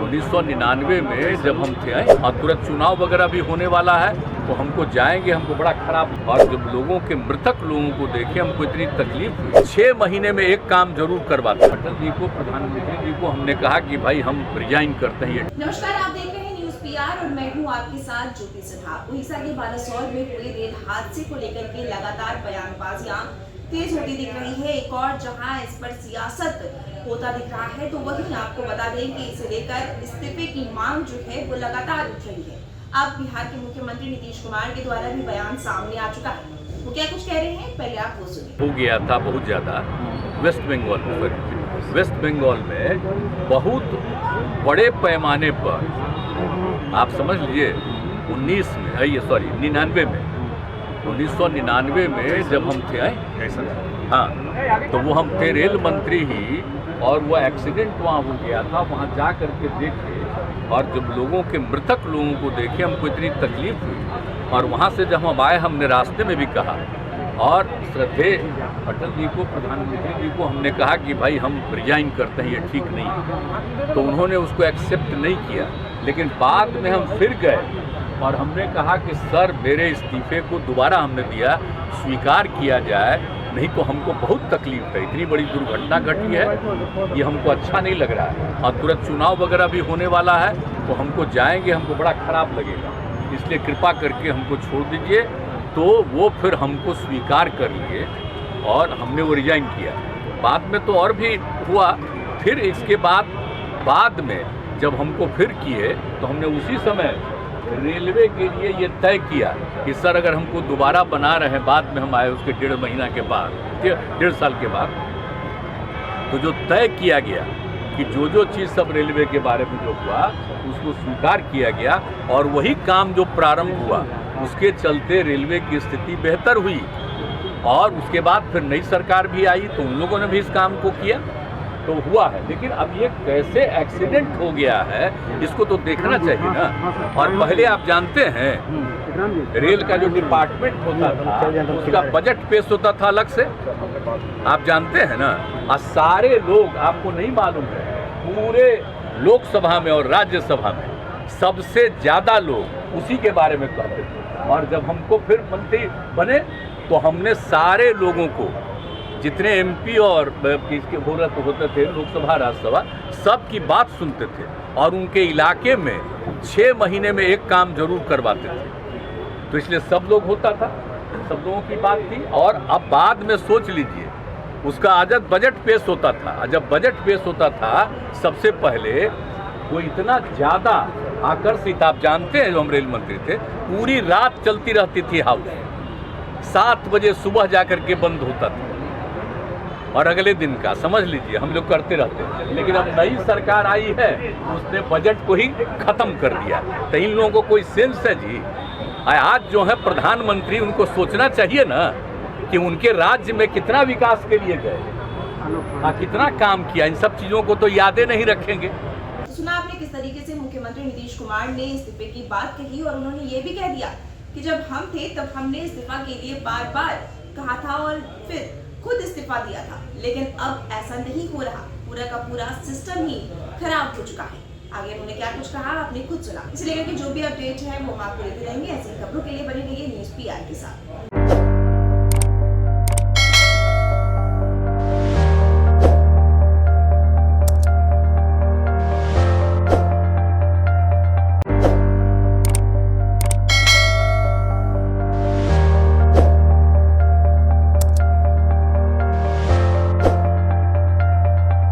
1999 में जब हम थे और तुरंत चुनाव वगैरह भी होने वाला है तो हमको जाएंगे, हमको बड़ा खराब। और जब लोगों के मृतक लोगों को देखे हमको इतनी तकलीफ हुई। 6 महीने में एक काम जरूर करवाते। अटल जी को, प्रधानमंत्री जी को हमने कहा कि भाई हम रिजाइन करते हैं। नमस्कार, आप देख रहे हैं न्यूज़ पीआर और मैं हूं आपके साथ ज्योति सिन्हा। उड़ीसा के बालासोर में हुए रेल हादसे को लेकर के लगातार बयानबाजियां तेज होती दिख रही है। एक और जहां इस पर सियासत होता दिख रहा है तो वहीं आपको बता दें कि इसे लेकर इस्तीफे की मांग जो है वो लगातार उठ रही है। अब बिहार के मुख्यमंत्री नीतीश कुमार के द्वारा भी बयान सामने आ चुका है। वो क्या कुछ कह रहे हैं, पहले आप वो सुनिए। हो गया था बहुत ज्यादा वेस्ट बंगाल में बहुत बड़े पैमाने पर, आप समझ लीजिए 1999 में जब हम थे हाँ, तो वो हम थे रेल मंत्री ही, और वो एक्सीडेंट वहाँ हो गया था। वहाँ जा कर के देखे और जब लोगों के मृतक लोगों को देखे हमको इतनी तकलीफ हुई। और वहाँ से जब हम आए हमने रास्ते में भी कहा, और श्रद्धेय अटल जी को, प्रधानमंत्री जी को हमने कहा कि भाई हम रिजाइन करते हैं, ये ठीक नहीं। तो उन्होंने उसको एक्सेप्ट नहीं किया। लेकिन बाद में हम फिर गए और हमने कहा कि सर मेरे इस्तीफे को दोबारा हमने दिया, स्वीकार किया जाए, नहीं तो हमको बहुत तकलीफ है। इतनी बड़ी दुर्घटना घटी है, ये हमको अच्छा नहीं लग रहा है। और तुरंत चुनाव वगैरह भी होने वाला है तो हमको जाएंगे, हमको बड़ा खराब लगेगा। इसलिए कृपा करके हमको छोड़ दीजिए। तो वो फिर हमको स्वीकार कर लिए और हमने वो रिजाइन किया। बाद में तो और भी हुआ। फिर इसके बाद में जब हमको फिर किए तो हमने उसी समय रेलवे के लिए ये तय किया कि सर अगर हमको दोबारा बना रहे हैं, बाद में हम आए उसके 1.5 महीना के बाद, 1.5 साल के बाद, तो जो तय किया गया कि जो चीज़ सब रेलवे के बारे में जो हुआ उसको स्वीकार किया गया। और वही काम जो प्रारंभ हुआ उसके चलते रेलवे की स्थिति बेहतर हुई। और उसके बाद फिर नई सरकार भी आई तो उन लोगों ने भी इस काम को किया, तो हुआ है। लेकिन अब ये कैसे एक्सीडेंट हो गया है इसको तो देखना चाहिए ना। और पहले आप जानते हैं रेल का जो डिपार्टमेंट होता था उसका बजट पेश होता था अलग से, आप जानते हैं ना। और सारे लोग, आपको नहीं मालूम है, पूरे लोकसभा में और राज्यसभा में सबसे ज़्यादा लोग उसी के बारे में कहते थे। और जब हमको फिर मंत्री बने तो हमने सारे लोगों को, जितने एमपी और किसके होते थे, लोकसभा राज्यसभा, सब की बात सुनते थे और उनके इलाके में 6 महीने में एक काम जरूर करवाते थे। तो इसलिए सब लोग होता था, सब लोगों की बात थी। और अब बाद में सोच लीजिए उसका आजत बजट पेश होता था। जब बजट पेश होता था सबसे पहले वो इतना ज़्यादा आकर्षित, आप जानते हैं जो हम रेल मंत्री थे, पूरी रात चलती रहती थी हाउस। 7 बजे सुबह जाकर के बंद होता था और अगले दिन का समझ लीजिए हम लोग करते रहते हैं। लेकिन अब नई सरकार आई है उसने बजट को ही खत्म कर दिया। तो इन लोगों को कोई सेंस है जी? आज जो है प्रधानमंत्री, उनको सोचना चाहिए ना कि उनके राज्य में कितना विकास के लिए गए, कितना काम किया। इन सब चीज़ों को तो यादें नहीं रखेंगे। सुना आपने किस तरीके से मुख्यमंत्री नीतीश कुमार ने इस्तीफे की बात कही और उन्होंने ये भी कह दिया कि जब हम थे तब हमने इस्तीफा के लिए बार-बार कहा था और फिर खुद इस्तीफा दिया था। लेकिन अब ऐसा नहीं हो रहा, पूरा का पूरा सिस्टम ही खराब हो चुका है। आगे उन्होंने क्या कुछ कहा आपने खुद सुना। इसे लेकर के जो भी अपडेट है वो हम आपको देते रहेंगे। ऐसी खबरों के लिए बने रहिए न्यूज़ पीआर के साथ।